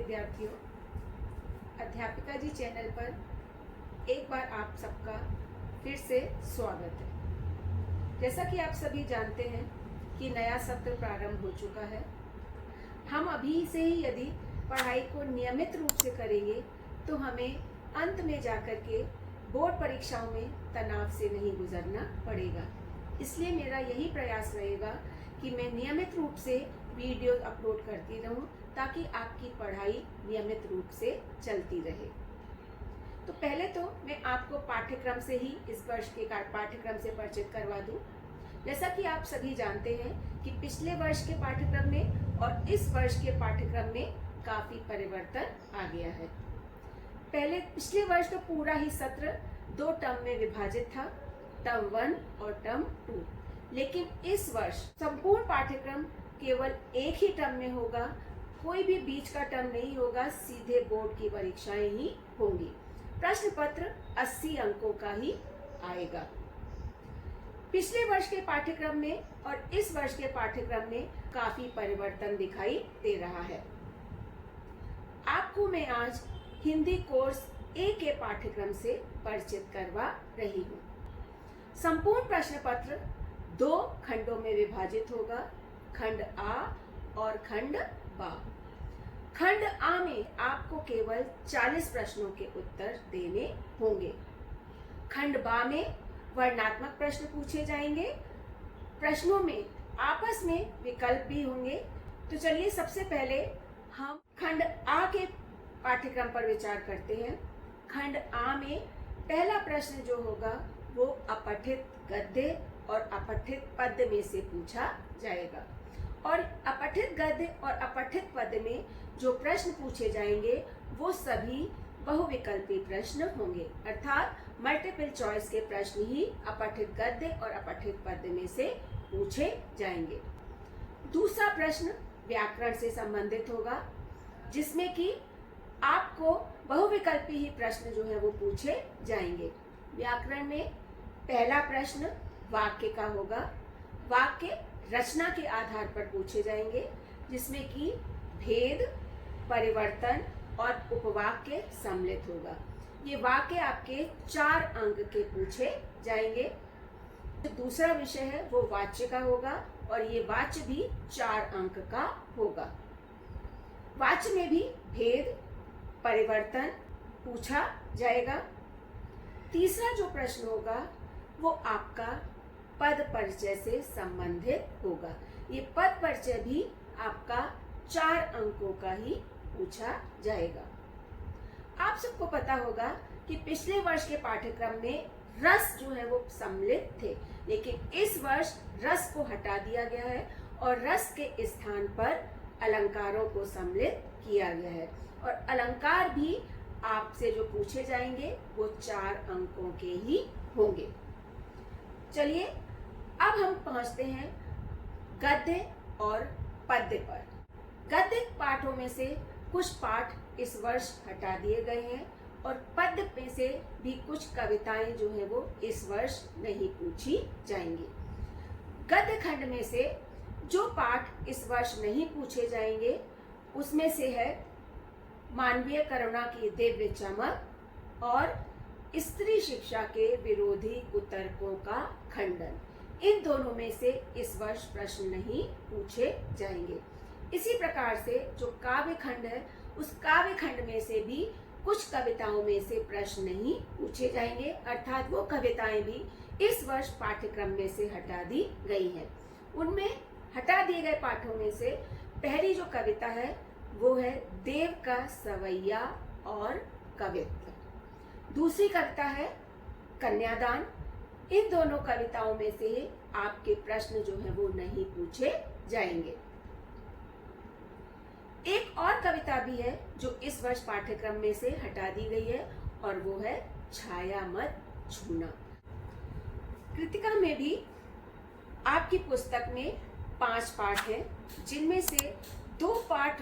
विद्यार्थियों, अध्यापिका जी चैनल पर एक बार आप सबका फिर से स्वागत है। जैसा कि आप सभी जानते हैं कि नया सत्र प्रारंभ हो चुका है। हम अभी से ही यदि पढ़ाई को नियमित रूप से करेंगे तो हमें अंत में जाकर के बोर्ड परीक्षाओं में तनाव से नहीं गुजरना पड़ेगा। इसलिए मेरा यही प्रयास रहेगा कि मैं नियमित रूप से वीडियो अपलोड करती रहूं ताकि आपकी पढ़ाई नियमित रूप से चलती रहे। तो पहले तो मैं आपको पाठ्यक्रम से ही इस वर्ष के पाठ्यक्रम से परिचित करवा दूं। जैसा कि आप सभी जानते हैं कि पिछले वर्ष के पाठ्यक्रम में और इस वर्ष के पाठ्यक्रम में काफी परिवर्तन आ गया है। पिछले वर्ष का पूरा ही सत्र 2 टर्म में विभाजित था, टर्म 1 और टर्म 2। लेकिन इस वर्ष संपूर्ण पाठ्यक्रम केवल एक ही टर्म में होगा, कोई भी बीच का टर्म नहीं होगा, सीधे बोर्ड की परीक्षाएं ही होंगी। प्रश्न पत्र 80 अंकों का ही आएगा। पिछले वर्ष के पाठ्यक्रम में और इस वर्ष के पाठ्यक्रम में काफी परिवर्तन दिखाई दे रहा है। आपको मैं आज हिंदी कोर्स ए के पाठ्यक्रम से परिचित करवा रही हूँ। संपूर्ण प्रश्न पत्र 2 खंडों में विभाजित होगा, खंड आ और खंड बा। खंड आ में आपको केवल 40 प्रश्नों के उत्तर देने होंगे। खंड बा में वर्णनात्मक प्रश्न पूछे जाएंगे। प्रश्नों में आपस में विकल्प भी होंगे। तो चलिए सबसे पहले हम खंड आ के पाठ्यक्रम पर विचार करते हैं। खंड आ में पहला प्रश्न जो होगा वो अपठित गद्य और अपठित पद्य में से पूछा जाएगा। और अपठित गद्य और अपठित पद्य में जो प्रश्न पूछे जाएंगे वो सभी बहुविकल्पी प्रश्न होंगे, अर्थात मल्टीपल चॉइस के प्रश्न ही अपठित गद्य और अपठित पद्य में से पूछे जाएंगे। दूसरा प्रश्न व्याकरण से संबंधित होगा, जिसमें कि आपको बहुविकल्पी ही प्रश्न जो है वो पूछे जाएंगे। व्याकरण में पहला प्रश्न वाक्य का होगा। वाक्य रचना के आधार पर पूछे जाएंगे, जिसमें कि भेद, परिवर्तन और उपवाक्य सम्मिलित होगा। ये वाक्य आपके 4 अंक के पूछे जाएंगे। तो दूसरा विषय है वो वाच्य का होगा और ये वाच्य भी 4 अंक का होगा। वाच्य में भी भेद, परिवर्तन पूछा जाएगा। तीसरा जो प्रश्न होगा वो आपका पद परिचय से संबंधित होगा। ये पद परिचय भी आपका 4 अंकों का ही पूछा जाएगा। आप सबको पता होगा कि पिछले वर्ष के पाठ्यक्रम में रस जो है वो सम्मिलित थे, लेकिन इस वर्ष रस को हटा दिया गया है और रस के स्थान पर अलंकारों को सम्मिलित किया गया है। और अलंकार भी आपसे जो पूछे जाएंगे वो 4 अंकों के ही होंगे। चलिए अब हम पहुंचते हैं गद्य और पद्य पर। गद्य पाठों में से कुछ पाठ इस वर्ष हटा दिए गए हैं और पद्य में से भी कुछ कविताएं जो है वो इस वर्ष नहीं पूछी जाएंगी। गद्य खंड में से जो पाठ इस वर्ष नहीं पूछे जाएंगे उसमें से है मानवीय करुणा की दिव्य चमक और स्त्री शिक्षा के विरोधी कुतर्कों का खंडन। इन दोनों में से इस वर्ष प्रश्न नहीं पूछे जाएंगे। इसी प्रकार से जो काव्य खंड है उस काव्य खंड में से भी कुछ कविताओं में से प्रश्न नहीं पूछे जाएंगे, अर्थात वो कविताएं भी इस वर्ष पाठ्यक्रम में से हटा दी गई हैं। उनमें हटा दिए गए पाठों में से पहली जो कविता है वो है देव का सवैया और कवित्व। दूसरी कविता है कन्यादान। इन दोनों कविताओं में से आपके प्रश्न जो है वो नहीं पूछे जाएंगे। एक और कविता भी है जो इस वर्ष पाठ्यक्रम में से हटा दी गई है और वो है छाया मत छूना। कृतिका में भी आपकी पुस्तक में 5 पाठ हैं, जिनमें से 2 पाठ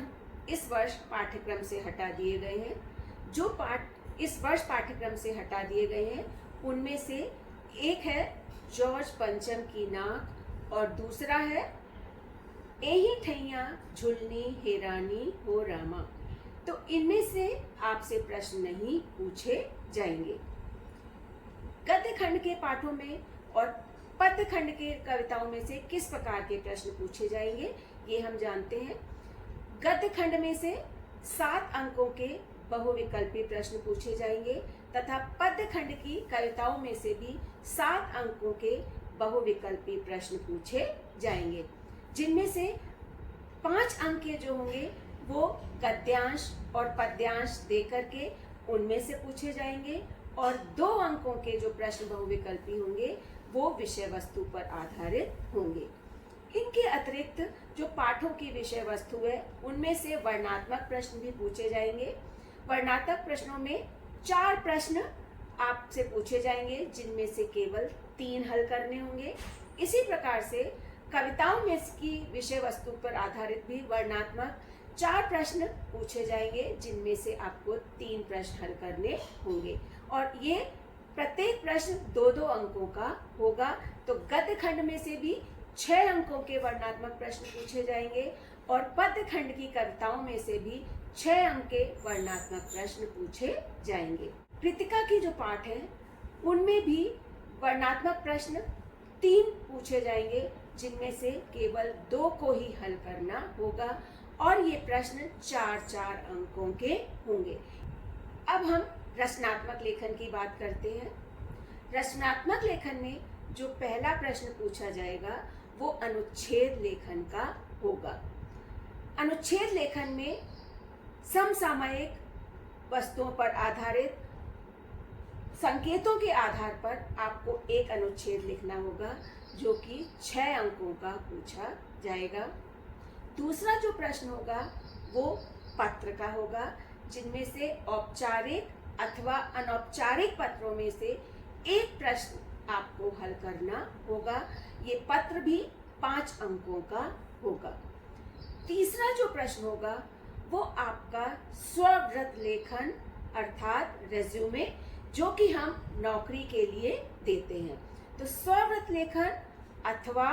इस वर्ष पाठ्यक्रम से हटा दिए गए हैं। जो पाठ इस वर्ष पाठ्यक्रम से हटा दिए गए हैं उनमें से एक है जॉर्ज पंचम की नाक और दूसरा है एही ठैया झुलनी हेरानी हो रामा। तो इनमें से आपसे प्रश्न नहीं पूछे जाएंगे। गद्य खंड के पाठों में और पद्य खंड के कविताओं में से किस प्रकार के प्रश्न पूछे जाएंगे ये हम जानते हैं। गद्य खंड में से 7 अंकों के बहुविकल्पी प्रश्न पूछे जाएंगे तथा पद्य खंड की कविताओं में से भी 7 अंकों के बहुविकल्पी प्रश्न पूछे जाएंगे, जिनमें से 5 अंक के जो होंगे वो गद्यांश और पद्यांश देकर के उनमें से पूछे जाएंगे और 2 अंकों के जो प्रश्न बहुविकल्पी होंगे वो विषय वस्तु पर आधारित होंगे। इनके अतिरिक्त जो पाठों की विषय वस्तु है उनमें से वर्णनात्मक प्रश्न भी पूछे जाएंगे। वर्णनात्मक प्रश्नों में 4 प्रश्न आपसे पूछे जाएंगे, जिनमें से केवल 3 हल करने होंगे। इसी प्रकार से कविताओं में की विषय वस्तु पर आधारित भी वर्णनात्मक 4 प्रश्न पूछे जाएंगे, जिनमें से आपको 3 प्रश्न हल करने होंगे और ये प्रत्येक प्रश्न 2-2 अंकों का होगा। तो गद्य खंड में से भी 6 अंकों के वर्णनात्मक प्रश्न पूछे जाएंगे और पद्य खंड की कविताओं में से भी 6 अंक के वर्णनात्मक प्रश्न पूछे जाएंगे। कृतिका की जो पाठ है उनमें भी वर्णनात्मक प्रश्न 3 पूछे जाएंगे, जिनमें से केवल 2 को ही हल करना होगा और ये प्रश्न 4-4 अंकों के होंगे। अब हम रचनात्मक लेखन की बात करते हैं। रचनात्मक लेखन में जो पहला प्रश्न पूछा जाएगा वो अनुच्छेद लेखन का होगा। अनुच्छेद लेखन में समसामयिक वस्तुओं पर आधारित संकेतों के आधार पर आपको एक अनुच्छेद लिखना होगा, जो कि 6 अंकों का पूछा जाएगा। दूसरा जो प्रश्न होगा वो पत्र का होगा, जिनमें से औपचारिक अथवा अनौपचारिक पत्रों में से एक प्रश्न आपको हल करना होगा। ये पत्र भी 5 अंकों का होगा। तीसरा जो प्रश्न होगा वो आपका स्ववृत लेखन अर्थात रेज्यूमे, जो कि हम नौकरी के लिए देते हैं। तो स्ववृत लेखन अथवा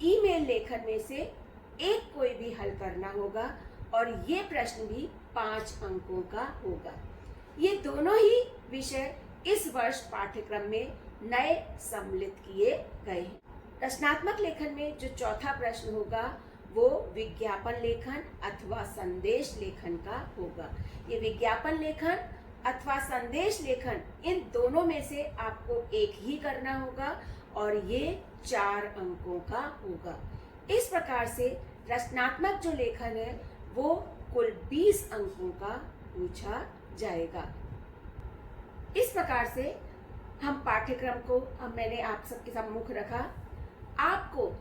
ईमेल लेखन में से एक कोई भी हल करना होगा और ये प्रश्न भी 5 अंकों का होगा। ये दोनों ही विषय इस वर्ष पाठ्यक्रम में नए सम्मिलित किए गए हैं। रचनात्मक लेखन में जो चौथा प्रश्न होगा वो विज्ञापन लेखन अथवा संदेश लेखन का होगा। ये विज्ञापन लेखन अथवा संदेश लेखन, इन दोनों में से आपको एक ही करना होगा और ये 4 अंकों का होगा। इस प्रकार से रचनात्मक जो लेखन है वो कुल 20 अंकों का पूछा जाएगा। इस प्रकार से हम पाठ्यक्रम को मैंने आप सबके सम्मुख रखा। आपको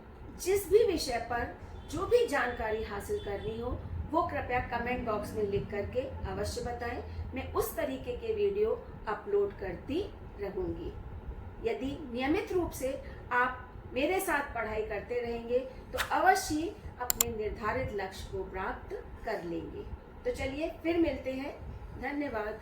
जिस भी विषय पर जो भी जानकारी हासिल करनी हो वो कृपया कमेंट बॉक्स में लिख करके अवश्य बताएं। मैं उस तरीके के वीडियो अपलोड करती रहूंगी। यदि नियमित रूप से आप मेरे साथ पढ़ाई करते रहेंगे तो अवश्य अपने निर्धारित लक्ष्य को प्राप्त कर लेंगे। तो चलिए फिर मिलते हैं। धन्यवाद।